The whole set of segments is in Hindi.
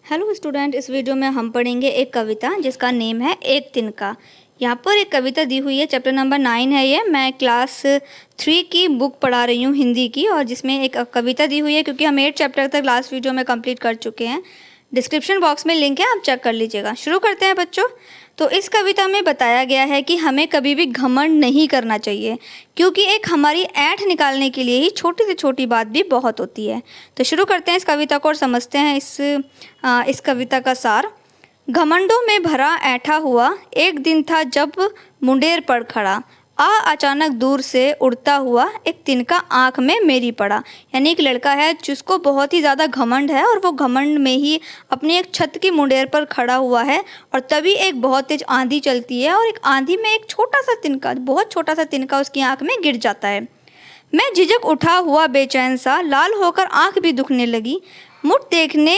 हेलो स्टूडेंट, इस वीडियो में हम पढ़ेंगे एक कविता जिसका नेम है एक तिनका। यहाँ पर एक कविता दी हुई है, चैप्टर नंबर 9 है ये। मैं क्लास 3 की बुक पढ़ा रही हूँ हिंदी की, और जिसमें एक कविता दी हुई है क्योंकि हम 8 चैप्टर तक लास्ट वीडियो में कंप्लीट कर चुके हैं। डिस्क्रिप्शन बॉक्स में लिंक है, आप चेक कर लीजिएगा। शुरू करते हैं बच्चों। तो इस कविता में बताया गया है कि हमें कभी भी घमंड नहीं करना चाहिए, क्योंकि एक हमारी ऐंठ निकालने के लिए ही छोटी से छोटी बात भी बहुत होती है। तो शुरू करते हैं इस कविता को और समझते हैं इस कविता का सार। घमंडों में भरा ऐंठा हुआ एक दिन था जब मुंडेर पर खड़ा, अचानक दूर से उड़ता हुआ एक तिनका आँख में मेरी पड़ा। यानी एक लड़का है जिसको बहुत ही ज़्यादा घमंड है, और वो घमंड में ही अपनी एक छत की मुंडेर पर खड़ा हुआ है, और तभी एक बहुत तेज आंधी चलती है, और एक आंधी में एक छोटा सा तिनका, बहुत छोटा सा तिनका उसकी आँख में गिर जाता है। मैं झिझक उठा हुआ बेचैन सा, लाल होकर आँख भी दुखने लगी। मुठ देखने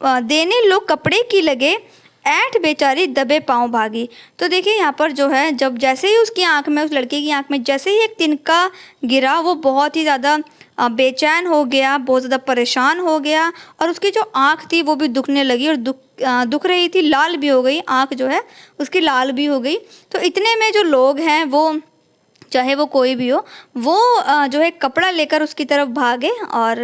देने लोग कपड़े की लगे, ऐंठ बेचारी दबे पाँव भागी। तो देखिए यहाँ पर जो है, जब जैसे ही उसकी आंख में, उस लड़के की आंख में जैसे ही एक तिनका गिरा, वो बहुत ही ज़्यादा बेचैन हो गया, बहुत ज़्यादा परेशान हो गया, और उसकी जो आंख थी वो भी दुखने लगी, और दुख रही थी, लाल भी हो गई आंख जो है उसकी, लाल भी हो गई। तो इतने में जो लोग हैं, वो चाहे वो कोई भी हो, वो जो है कपड़ा लेकर उसकी तरफ भागे और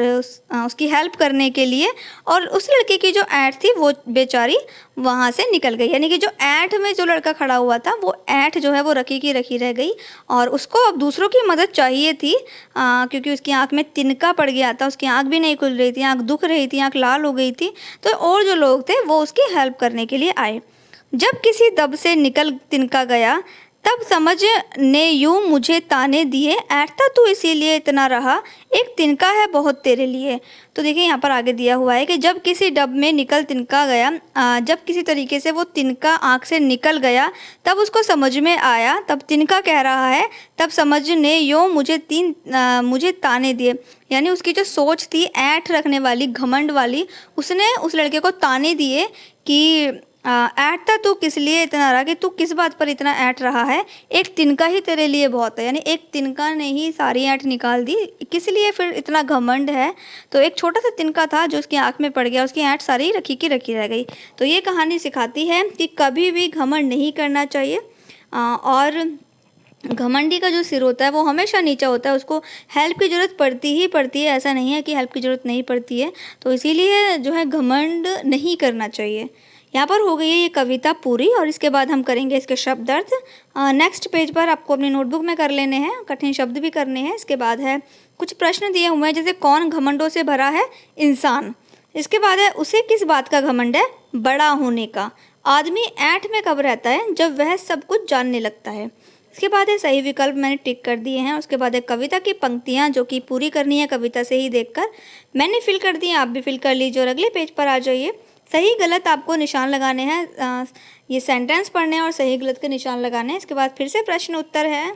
उसकी हेल्प करने के लिए, और उस लड़के की जो ऐंठ थी वो बेचारी वहाँ से निकल गई। यानी कि जो ऐंठ में जो लड़का खड़ा हुआ था, वो ऐंठ जो है वो रखी की रखी रह गई, और उसको अब दूसरों की मदद चाहिए थी, क्योंकि उसकी आँख में तिनका पड़ गया था, उसकी आँख भी नहीं खुल रही थी, आँख दुख रही थी, आँख लाल हो गई थी। तो और जो लोग थे वो उसकी हेल्प करने के लिए आए। जब किसी दब से निकल तिनका गया, तब समझ ने यूं मुझे ताने दिए, ऐठता तू इसीलिए इतना रहा, एक तिनका है बहुत तेरे लिए। तो देखिए यहाँ पर आगे दिया हुआ है कि जब किसी डब में निकल तिनका गया, जब किसी तरीके से वो तिनका आँख से निकल गया, तब उसको समझ में आया, तब तिनका कह रहा है, तब समझ ने यूं मुझे ताने दिए। यानी उसकी जो सोच थी ऐंठ रखने वाली, घमंड वाली, उसने उस लड़के को ताने दिए कि ऐंठता तू किस लिए इतना रहा, कि तू किस बात पर इतना ऐंठ रहा है, एक तिनका ही तेरे लिए बहुत है। यानी एक तिनका ने ही सारी ऐंठ निकाल दी, किस लिए फिर इतना घमंड है। तो एक छोटा सा तिनका था जो उसकी आँख में पड़ गया, उसकी ऐंठ सारी रखी की रखी रह गई। तो ये कहानी सिखाती है कि कभी भी घमंड नहीं करना चाहिए, और घमंडी का जो सिर होता है वो हमेशा नीचा होता है, उसको हेल्प की ज़रूरत पड़ती ही पड़ती है, ऐसा नहीं है कि हेल्प की ज़रूरत नहीं पड़ती है। तो इसीलिए जो है घमंड नहीं करना चाहिए। यहाँ पर हो गई है ये कविता पूरी, और इसके बाद हम करेंगे इसके शब्द अर्थ। नेक्स्ट पेज पर आपको अपनी नोटबुक में कर लेने हैं, कठिन शब्द भी करने हैं। इसके बाद है कुछ प्रश्न दिए हुए हैं, जैसे कौन घमंडों से भरा है, इंसान। इसके बाद है उसे किस बात का घमंड है, बड़ा होने का। आदमी ऐंठ में कब रहता है, जब वह सब कुछ जानने लगता है। इसके बाद है सही विकल्प मैंने टिक कर दिए हैं। उसके बाद है कविता की पंक्तियाँ जो कि पूरी करनी है कविता से ही देखकर, मैंने फिल कर दी हैं, आप भी फिल कर लीजिए और अगले पेज पर आ जाइए। सही गलत आपको निशान लगाने हैं, ये सेंटेंस पढ़ने हैं और सही गलत के निशान लगाने हैं। इसके बाद फिर से प्रश्न उत्तर है।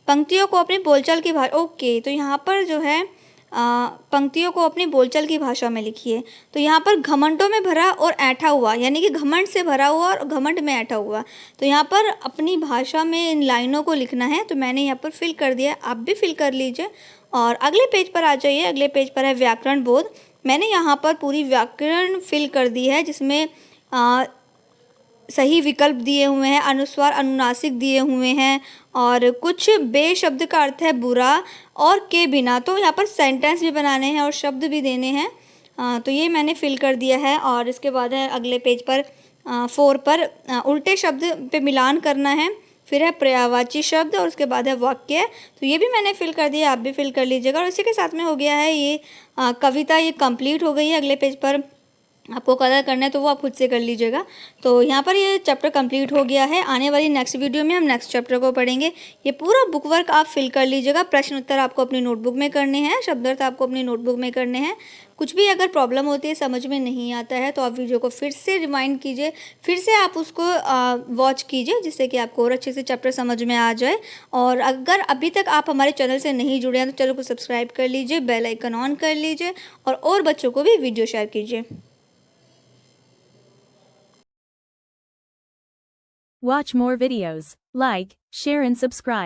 पंक्तियों को अपनी बोलचाल की भाषा, ओके, तो यहाँ पर जो है पंक्तियों को अपनी बोलचाल की भाषा में लिखिए। तो यहाँ पर घमंडों में भरा और ऐंठा हुआ, यानी कि घमंड से भरा हुआ और घमंड में ऐंठा हुआ, तो यहाँ पर अपनी भाषा में इन लाइनों को लिखना है। तो मैंने यहाँ पर फिल कर दिया, आप भी फिल कर लीजिए और अगले पेज पर आ जाइए। अगले पेज पर है व्याकरण बोध। मैंने यहाँ पर पूरी व्याकरण फिल कर दी है, जिसमें सही विकल्प दिए हुए हैं, अनुस्वार अनुनासिक दिए हुए हैं, और कुछ बे शब्द का अर्थ है बुरा, और के बिना। तो यहाँ पर सेंटेंस भी बनाने हैं और शब्द भी देने हैं। तो ये मैंने फिल कर दिया है। और इसके बाद है अगले पेज पर 4 पर उल्टे शब्द पे मिलान करना है, फिर है पर्यायवाची शब्द, और उसके बाद है वाक्य। तो ये भी मैंने फिल कर दिया, आप भी फिल कर लीजिएगा। और इसी के साथ में हो गया है ये कविता, ये कंप्लीट हो गई है। अगले पेज पर आपको कलर करना है तो वो आप खुद से कर लीजिएगा। तो यहाँ पर ये चैप्टर कंप्लीट हो गया है। आने वाली नेक्स्ट वीडियो में हम नेक्स्ट चैप्टर को पढ़ेंगे। ये पूरा बुक वर्क आप फिल कर लीजिएगा। प्रश्न उत्तर आपको अपनी नोटबुक में करने हैं, शब्दार्थ आपको अपनी नोटबुक में करने हैं। कुछ भी अगर प्रॉब्लम होती है, समझ में नहीं आता है, तो आप वीडियो को फिर से रिवाइंड कीजिए, फिर से आप उसको वॉच कीजिए, जिससे कि आपको और अच्छे से चैप्टर समझ में आ जाए। और अगर अभी तक आप हमारे चैनल से नहीं जुड़े हैं तो चैनल को सब्सक्राइब कर लीजिए, बेल आइकन ऑन कर लीजिए, और बच्चों को भी वीडियो शेयर कीजिए। Watch more videos, like, share and subscribe.